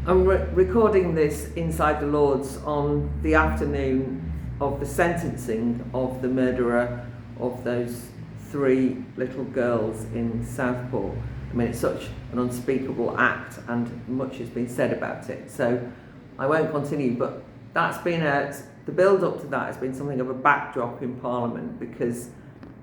I'm recording this inside the Lords on the afternoon of the sentencing of the murderer of those 3 little girls in Southport. I mean, it's such an unspeakable act and much has been said about it, so I won't continue, but that's been the build up to that has been something of a backdrop in Parliament, because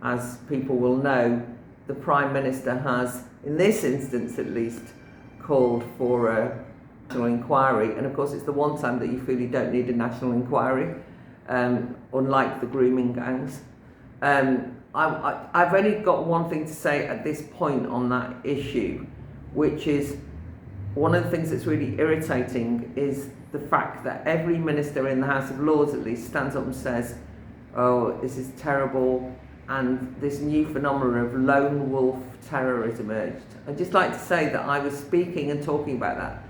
as people will know, the Prime Minister has, in this instance at least, called for a national inquiry, and of course it's the one time that you feel you don't need a national inquiry, unlike the grooming gangs. I've only got one thing to say at this point on that issue, which is one of the things that's really irritating is the fact that every minister in the House of Lords at least stands up and says, oh, this is terrible, and this new phenomenon of lone wolf terror has emerged. I'd just like to say that I was speaking and talking about that,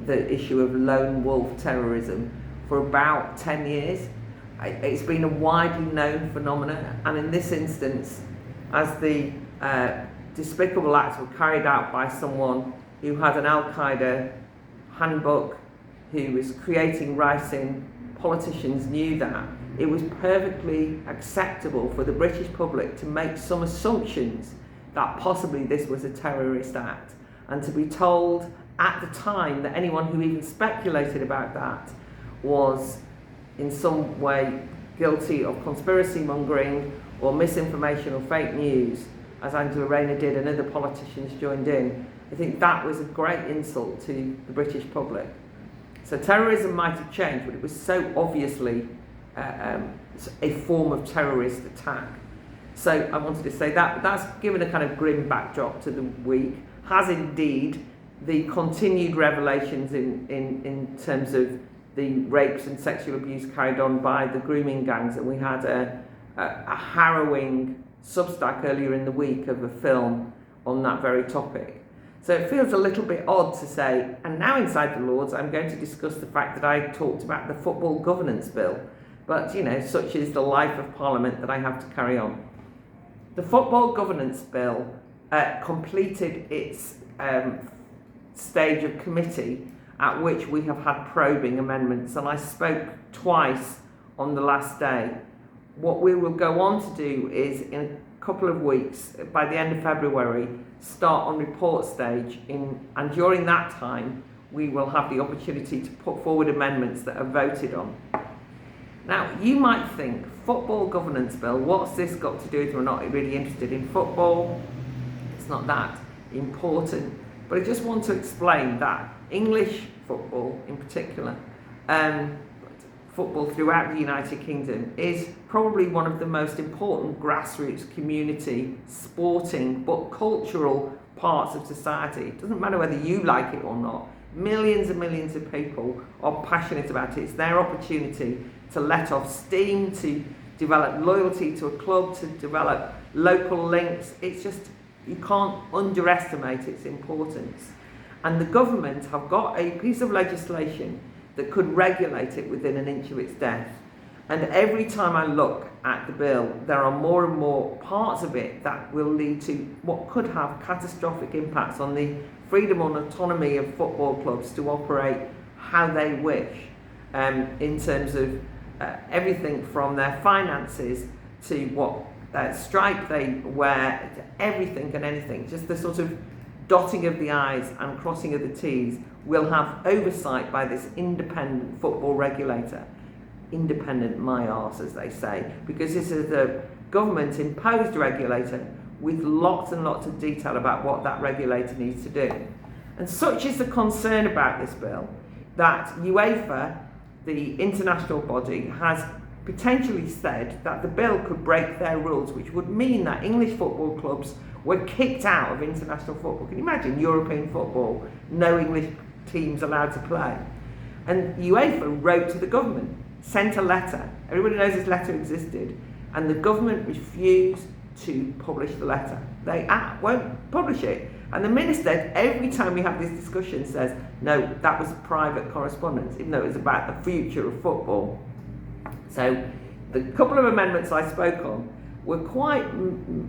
the issue of lone wolf terrorism, for about 10 years. It's been a widely known phenomenon, and in this instance, as the despicable acts were carried out by someone who had an Al-Qaeda handbook, who was creating ricin, politicians knew that. It was perfectly acceptable for the British public to make some assumptions that possibly this was a terrorist act, and to be told at the time that anyone who even speculated about that was in some way guilty of conspiracy mongering or misinformation or fake news, as Angela Rayner did and other politicians joined in. I think that was a great insult to the British public. So terrorism might have changed, but it was so obviously a form of terrorist attack. So I wanted to say that that's given a kind of grim backdrop to the week, has indeed the continued revelations in terms of the rapes and sexual abuse carried on by the grooming gangs, and we had a harrowing Substack earlier in the week of a film on that very topic. So it feels a little bit odd to say, and now inside the Lords I'm going to discuss the fact that I talked about the Football Governance Bill, but you know, such is the life of Parliament that I have to carry on. The Football Governance Bill completed its stage of committee, at which we have had probing amendments, and I spoke twice on the last day. What we will go on to do is, in a couple of weeks, by the end of February, start on report stage, and during that time we will have the opportunity to put forward amendments that are voted on. Now, you might think, Football Governance Bill, what's this got to do with, we're not really interested in football, it's not that important. But I just want to explain that English football in particular, football throughout the United Kingdom, is probably one of the most important grassroots community, sporting but cultural parts of society. It doesn't matter whether you like it or not. Millions and millions of people are passionate about it. It's their opportunity to let off steam, to develop loyalty to a club, to develop local links. It's just, you can't underestimate its importance. And the government have got a piece of legislation that could regulate it within an inch of its death. And every time I look at the bill, there are more and more parts of it that will lead to what could have catastrophic impacts on the freedom and autonomy of football clubs to operate how they wish, in terms of everything from their finances to what stripe they wear, to everything and anything. Just the sort of dotting of the I's and crossing of the T's will have oversight by this independent football regulator. Independent my arse, as they say, because this is a government imposed regulator with lots and lots of detail about what that regulator needs to do. And such is the concern about this bill that UEFA, the international body, has potentially said that the bill could break their rules, which would mean that English football clubs were kicked out of international football. Can you imagine European football, no English teams allowed to play? And UEFA wrote to the government, sent a letter. Everybody knows this letter existed, and the government refused to publish the letter. They won't publish it. And the minister, every time we have this discussion, says, no, that was private correspondence, even though it was about the future of football. So the couple of amendments I spoke on were quite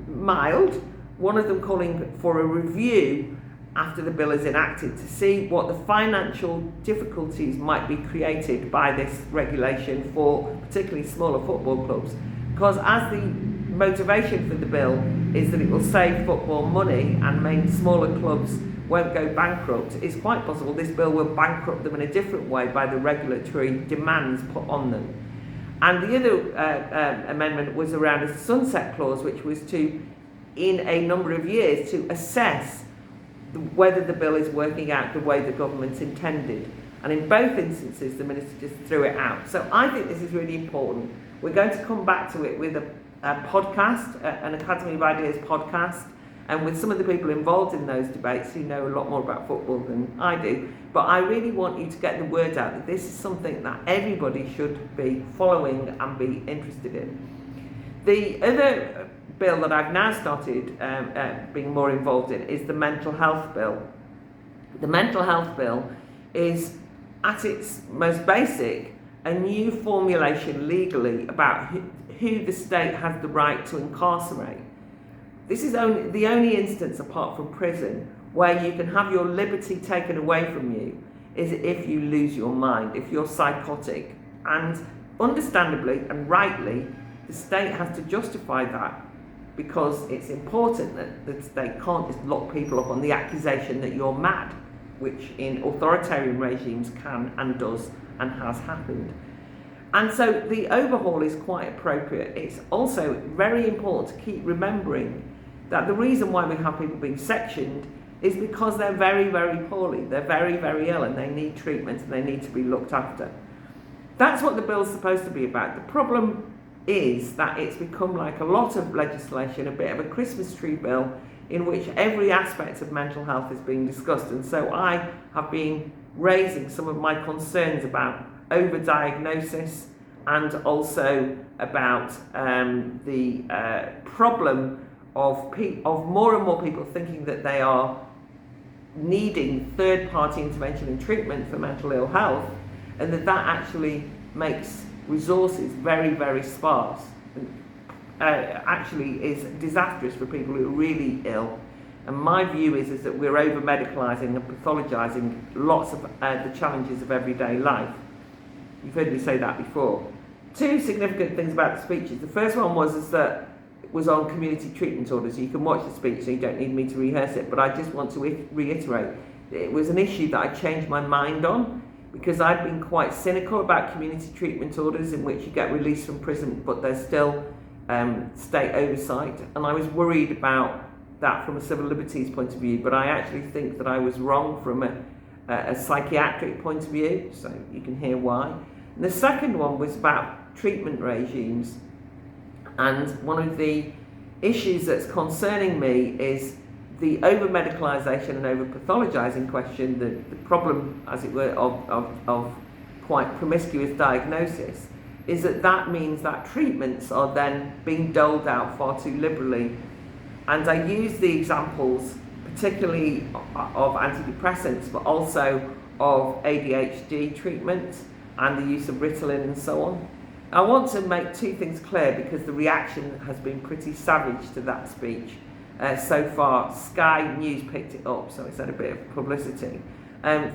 mild, one of them calling for a review after the bill is enacted to see what the financial difficulties might be created by this regulation for particularly smaller football clubs. Because as the motivation for the bill is that it will save football money and mean smaller clubs won't go bankrupt, it's quite possible this bill will bankrupt them in a different way by the regulatory demands put on them. And the other amendment was around a sunset clause, which was to, in a number of years, to assess whether the bill is working out the way the government intended. And in both instances, the minister just threw it out. So I think this is really important. We're going to come back to it with a podcast, an Academy of Ideas podcast, and with some of the people involved in those debates who know a lot more about football than I do. But I really want you to get the word out that this is something that everybody should be following and be interested in. The other bill that I've now started being more involved in is the mental health bill. The mental health bill is, at its most basic, a new formulation legally about who the state has the right to incarcerate. This is the only instance, apart from prison, where you can have your liberty taken away from you is if you lose your mind, if you're psychotic. And understandably and rightly, the state has to justify that, because it's important that the state can't just lock people up on the accusation that you're mad, which in authoritarian regimes can and does and has happened. And so the overhaul is quite appropriate. It's also very important to keep remembering that the reason why we have people being sectioned is because they're very, very poorly. They're very, very ill and they need treatment and they need to be looked after. That's what the bill's supposed to be about. The problem is that it's become, like a lot of legislation, a bit of a Christmas tree bill in which every aspect of mental health is being discussed. And so I have been raising some of my concerns about overdiagnosis and also about the problem of more and more people thinking that they are needing third-party intervention and treatment for mental ill health, and that actually makes resources very, very sparse, and actually is disastrous for people who are really ill. And my view is that we're over-medicalising and pathologising lots of the challenges of everyday life. You've heard me say that before. Two significant things about the speeches. The first one was on community treatment orders. You can watch the speech, so you don't need me to rehearse it, but I just want to reiterate it was an issue that I changed my mind on, because I've been quite cynical about community treatment orders in which you get released from prison but there's still state oversight, and I was worried about that from a civil liberties point of view, but I actually think that I was wrong from a psychiatric point of view, so you can hear why. And the second one was about treatment regimes, and one of the issues that's concerning me is the over-medicalisation and over-pathologising question, the problem, as it were, of quite promiscuous diagnosis, is that means that treatments are then being doled out far too liberally. And I use the examples particularly of antidepressants, but also of ADHD treatment and the use of Ritalin and so on. I want to make two things clear, because the reaction has been pretty savage to that speech. So far, Sky News picked it up, so it's had a bit of publicity.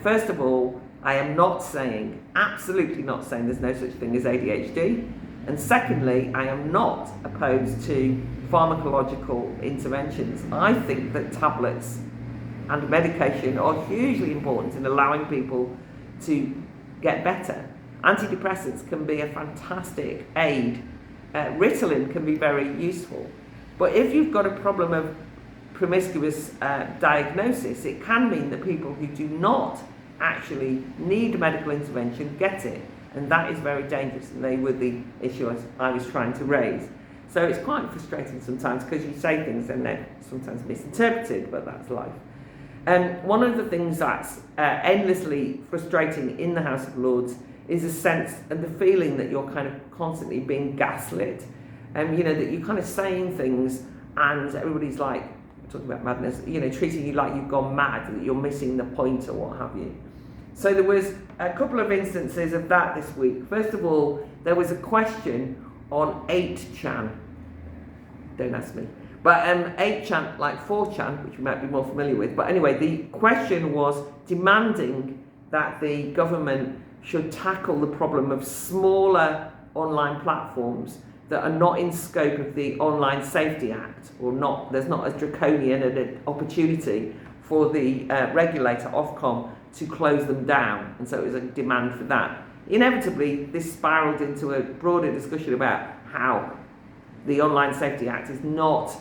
First of all, I am not saying, absolutely not saying, there's no such thing as ADHD. And secondly, I am not opposed to pharmacological interventions. I think that tablets and medication are hugely important in allowing people to get better. Antidepressants can be a fantastic aid. Ritalin can be very useful. But if you've got a problem of promiscuous diagnosis, it can mean that people who do not actually need medical intervention get it. And that is very dangerous, and they were the issue I was trying to raise. So it's quite frustrating sometimes, because you say things and they're sometimes misinterpreted, but that's life. One of the things that's endlessly frustrating in the House of Lords is a sense and the feeling that you're kind of constantly being gaslit. That you're kind of saying things and everybody's like, talking about madness, treating you like you've gone mad, that you're missing the point or what have you. So there was a couple of instances of that this week. First of all, there was a question on 8chan. Don't ask me. But 8chan, like 4chan, which you might be more familiar with. But anyway, the question was demanding that the government should tackle the problem of smaller online platforms that are not in scope of the Online Safety Act, or not. There's not as draconian an opportunity for the regulator, Ofcom, to close them down. And so it was a demand for that. Inevitably, this spiraled into a broader discussion about how the Online Safety Act is not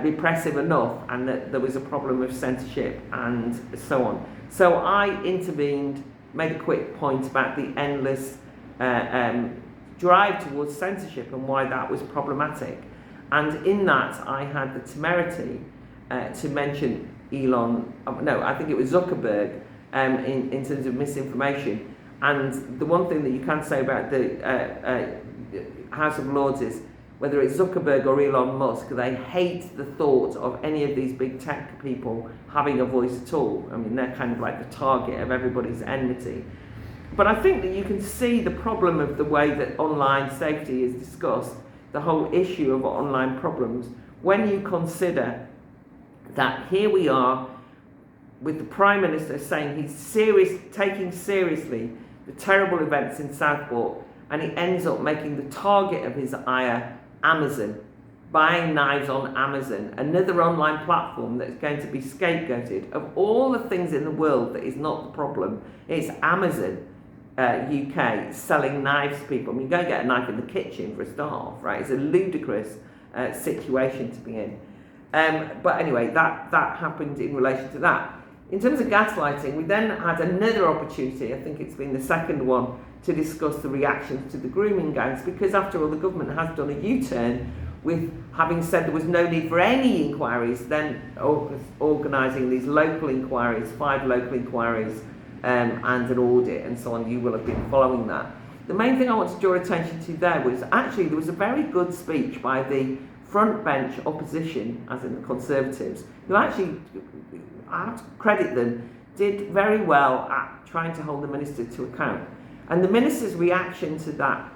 repressive enough, and that there was a problem of censorship and so on. So I intervened, made a quick point about the endless drive towards censorship and why that was problematic. And in that, I had the temerity to mention I think it was Zuckerberg, in terms of misinformation. And the one thing that you can say about the House of Lords is, whether it's Zuckerberg or Elon Musk, they hate the thought of any of these big tech people having a voice at all. I mean, they're kind of like the target of everybody's enmity. But I think that you can see the problem of the way that online safety is discussed, the whole issue of online problems, when you consider that here we are with the Prime Minister saying he's taking seriously the terrible events in Southport, and he ends up making the target of his ire Amazon, buying knives on Amazon, another online platform that's going to be scapegoated. Of all the things in the world that is not the problem, it's Amazon UK selling knives to people. I mean, you go and get a knife in the kitchen for a start off, right? It's a ludicrous situation to be in. But anyway, that happened in relation to that. In terms of gaslighting, we then had another opportunity, I think it's been the second one, to discuss the reactions to the grooming gangs, because after all, the government has done a U-turn with having said there was no need for any inquiries, then organising these local inquiries, 5 local inquiries, and an audit and so on. You will have been following that. The main thing I want to draw attention to there was actually there was a very good speech by the front bench opposition, as in the Conservatives, who actually, I have to credit them, did very well at trying to hold the minister to account. And the minister's reaction to that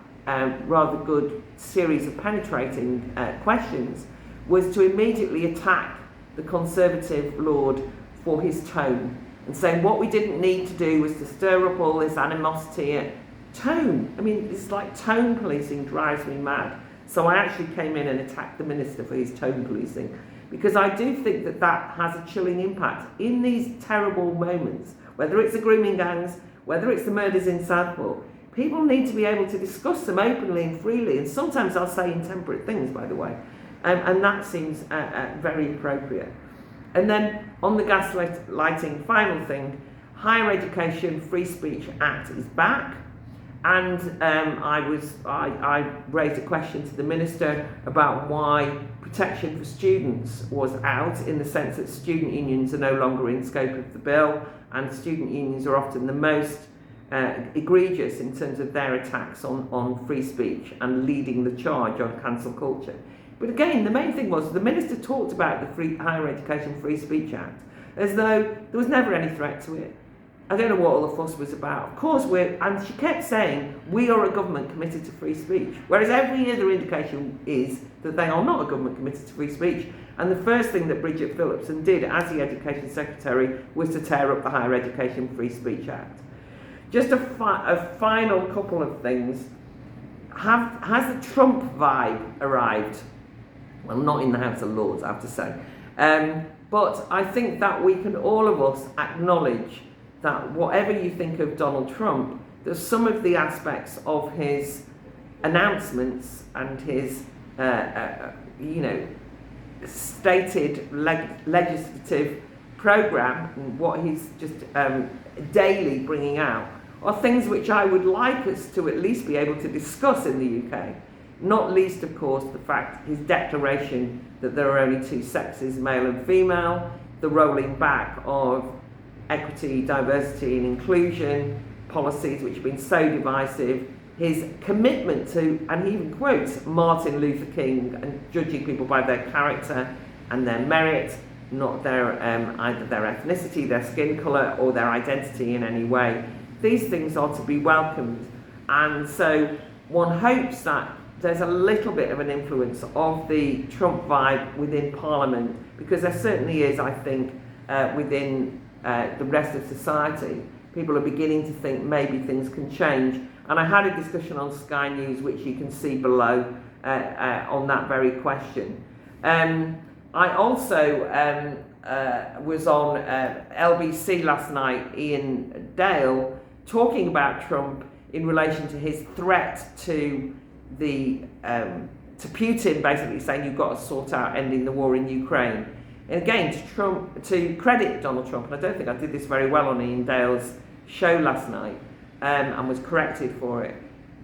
rather good series of penetrating questions was to immediately attack the Conservative Lord for his tone, and saying what we didn't need to do was to stir up all this animosity. Tone, I mean, it's like tone policing drives me mad. So I actually came in and attacked the minister for his tone policing, because I do think that that has a chilling impact in these terrible moments, whether it's the grooming gangs, whether it's the murders in Southport. People need to be able to discuss them openly and freely, and sometimes I'll say intemperate things, by the way, and that seems very appropriate. And then on the gaslighting, final thing, Higher Education Free Speech Act is back, and I raised a question to the minister about why protection for students was out, in the sense that student unions are no longer in scope of the bill, and student unions are often the most egregious in terms of their attacks on free speech and leading the charge on cancel culture. But again, the main thing was the minister talked about the Higher Education Free Speech Act as though there was never any threat to it. I don't know what all the fuss was about. Of course, and she kept saying, we are a government committed to free speech, whereas every other indication is that they are not a government committed to free speech. And the first thing that Bridget Phillipson did as the Education Secretary was to tear up the Higher Education Free Speech Act. Just a final couple of things. Has the Trump vibe arrived? Well, not in the House of Lords, I have to say. But I think that we can, all of us, acknowledge that whatever you think of Donald Trump, there's some of the aspects of his announcements and his, stated legislative programme, and what he's just daily bringing out, are things which I would like us to at least be able to discuss in the UK. Not least, of course, the fact, his declaration that there are only 2 sexes, male and female, the rolling back of equity, diversity and inclusion policies which have been so divisive, his commitment to, and he even quotes Martin Luther King, and judging people by their character and their merit, not their either their ethnicity, their skin colour or their identity in any way. These things are to be welcomed, and so one hopes that there's a little bit of an influence of the Trump vibe within Parliament, because there certainly is, I think, within the rest of society. People are beginning to think maybe things can change. And I had a discussion on Sky News, which you can see below, on that very question. I also was on LBC last night, Ian Dale, talking about Trump in relation to his threat to to Putin, basically saying you've got to sort out ending the war in Ukraine. And again, to credit Donald Trump, and I don't think I did this very well on Ian Dale's show last night, and was corrected for it.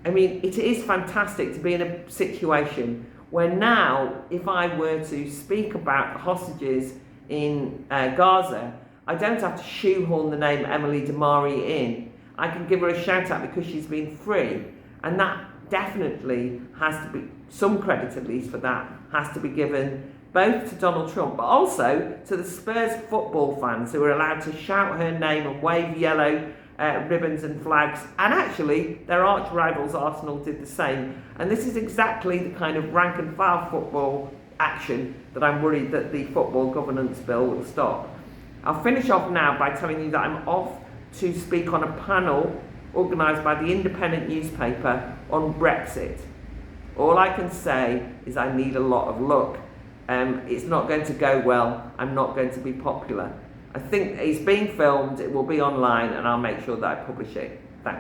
I mean, it is fantastic to be in a situation where now, if I were to speak about the hostages in Gaza, I don't have to shoehorn the name Emily Damari in. I can give her a shout out because she's been free, and that definitely has to be, some credit at least for that, has to be given both to Donald Trump, but also to the Spurs football fans who are allowed to shout her name and wave yellow ribbons and flags, and actually their arch rivals Arsenal did the same. And this is exactly the kind of rank and file football action that I'm worried that the football governance bill will stop. I'll finish off now by telling you that I'm off to speak on a panel organised by the Independent newspaper on Brexit. All I can say is I need a lot of luck. It's not going to go well. I'm not going to be popular. I think it's being filmed, it will be online, and I'll make sure that I publish it.